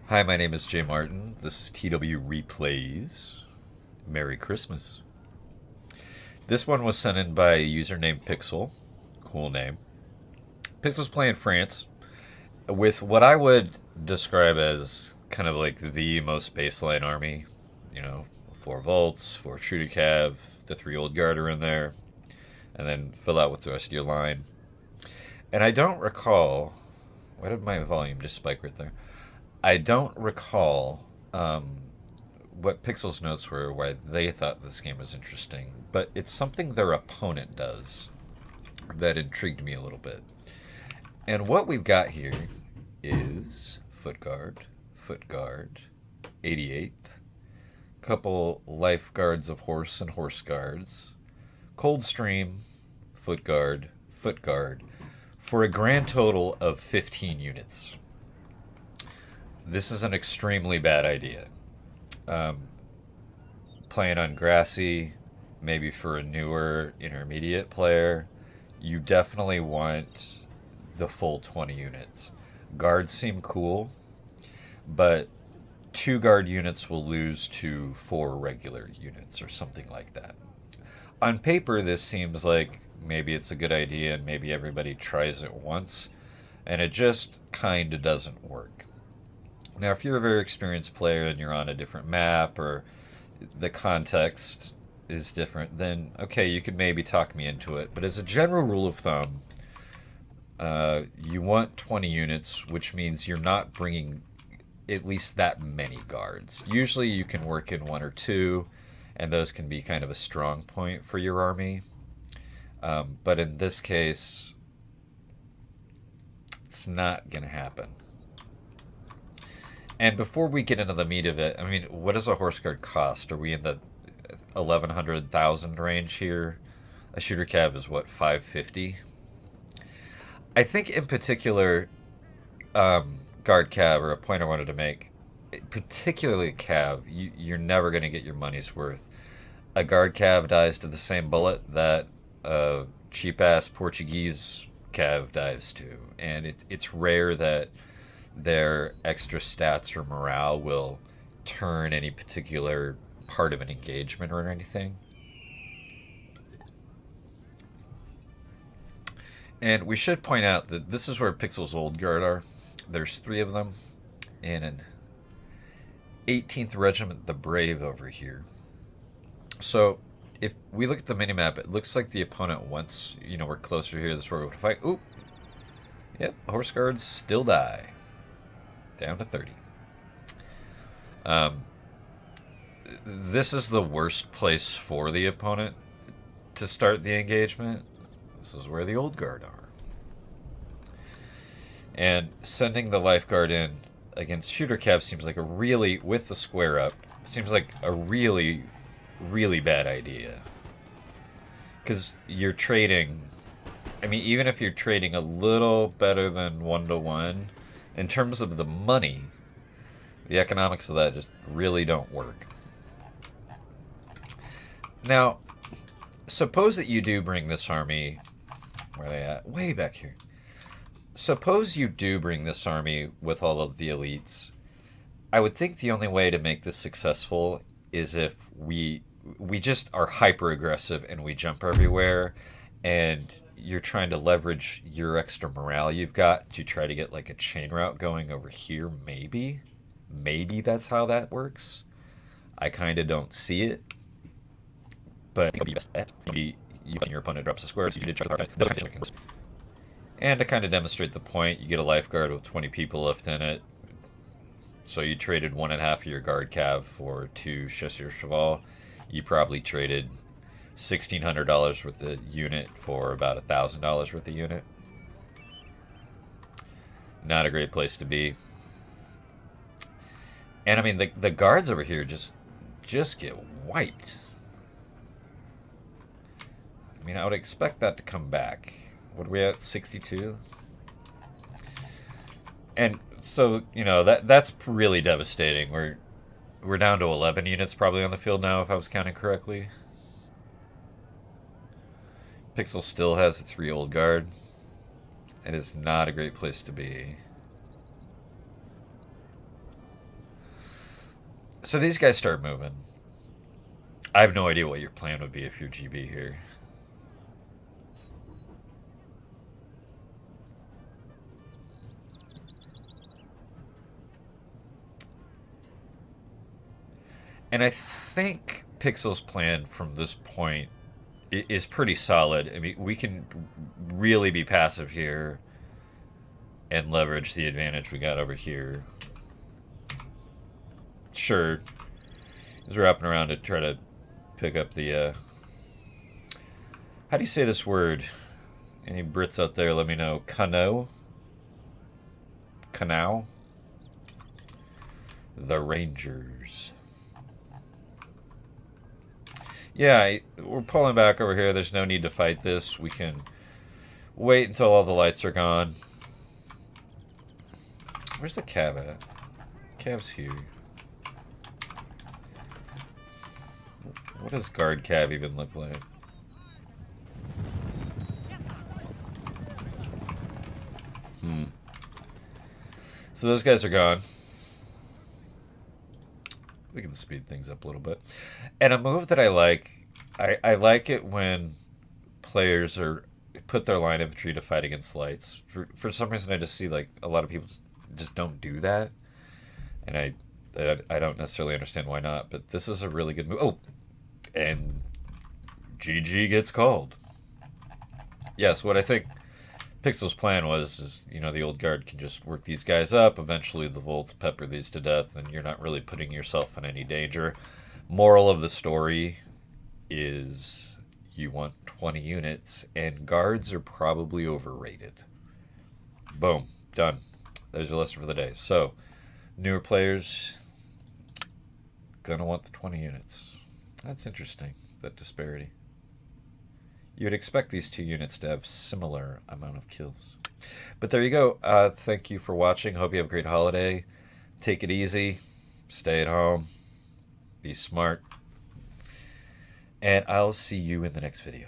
Hi, my name is Jay Martin. This is TW Replays. Merry Christmas. This one was sent in by a user named Pixel. Cool name. Pixel's playing France with what I would describe as kind of like the most baseline army. You know, 4 vaults, 4 shooter cav, the 3 old guard are in there, and then fill out with the rest of your line. And I don't recall. Why did my volume just spike right there? I don't recall what Pixel's notes were, why they thought this game was interesting, but it's something their opponent does that intrigued me a little bit. And what we've got here is foot guard, 88th, couple lifeguards of horse and horse guards, Coldstream, foot guard, for a grand total of 15 units. This is an extremely bad idea. Playing on grassy, maybe for a newer intermediate player, you definitely want the full 20 units. Guards seem cool, but 2 guard units will lose to 4 regular units or something like that. On paper, this seems like maybe it's a good idea and maybe everybody tries it once, and it just kind of doesn't work. Now, if you're a very experienced player and you're on a different map or the context is different, then okay, you could maybe talk me into it. But as a general rule of thumb, you want 20 units, which means you're not bringing at least that many guards. Usually you can work in 1 or 2, and those can be kind of a strong point for your army. But in this case, it's not going to happen. And before we get into the meat of it, I mean, what does a horse guard cost? Are we in the 1,100,000 range here? A shooter cav is what, 550? I think in particular, guard cav, or a point I wanted to make, particularly cav, you're never going to get your money's worth. A guard cav dies to the same bullet that a cheap ass Portuguese cav dives to, and it's rare that their extra stats or morale will turn any particular part of an engagement or anything. And we should point out that this is where Pixel's old guard are. There's 3 of them in an 18th Regiment, the Brave, over here. So if we look at the minimap, it looks like the opponent wants, we're closer here, this is where we're going to fight. Oop! Yep, horse guards still die. Down to 30. This is the worst place for the opponent to start the engagement. This is where the old guard are. And sending the lifeguard in against shooter cav seems like with the square up, seems like a really, really bad idea. Because you're trading, even if you're trading a little better than 1-to-1, in terms of the money, the economics of that just really don't work. Now, suppose that you do bring this army... Where are they at? Way back here. Suppose you do bring this army with all of the elites. I would think the only way to make this successful is if we just are hyper-aggressive and we jump everywhere, and you're trying to leverage your extra morale you've got to try to get like a chain route going over here, maybe. Maybe that's how that works. I kind of don't see it. But maybe your opponent drops a square, so you did try to... And to kind of demonstrate the point, you get a lifeguard with 20 people left in it. So you traded 1.5 of your guard cav for 2 chasseurs cheval. You probably traded $1,600 worth of unit for about $1,000 worth of unit. Not a great place to be. And the guards over here just get wiped. I would expect that to come back. What are we at? 62? And so, that's really devastating. We're down to 11 units probably on the field now, if I was counting correctly. Pixel still has a 3 old guard. It is not a great place to be. So these guys start moving. I have no idea what your plan would be if you're GB here. And I think Pixel's plan from this point is pretty solid. I mean, we can really be passive here and leverage the advantage we got over here. Sure, he's wrapping around to try to pick up the... how do you say this word? Any Brits out there, let me know. Cano? Canal? The Rangers. Yeah, we're pulling back over here. There's no need to fight this. We can wait until all the lights are gone. Where's the Cav at? Cav's here. What does guard Cav even look like? So those guys are gone. We can speed things up a little bit. And a move that I like it when players put their line infantry to fight against lights. For some reason, I just see like a lot of people just don't do that, and I don't necessarily understand why not. But this is a really good move. Oh, and GG gets called. Yes, what I think Pixel's plan is, you know, the old guard can just work these guys up. Eventually, the Volts pepper these to death, and you're not really putting yourself in any danger. Moral of the story is you want 20 units, and guards are probably overrated. Boom. Done. There's your lesson for the day. So, newer players, gonna want the 20 units. That's interesting, that disparity. You would expect these two units to have similar amount of kills. But there you go. Thank you for watching. Hope you have a great holiday. Take it easy. Stay at home. Be smart. And I'll see you in the next video.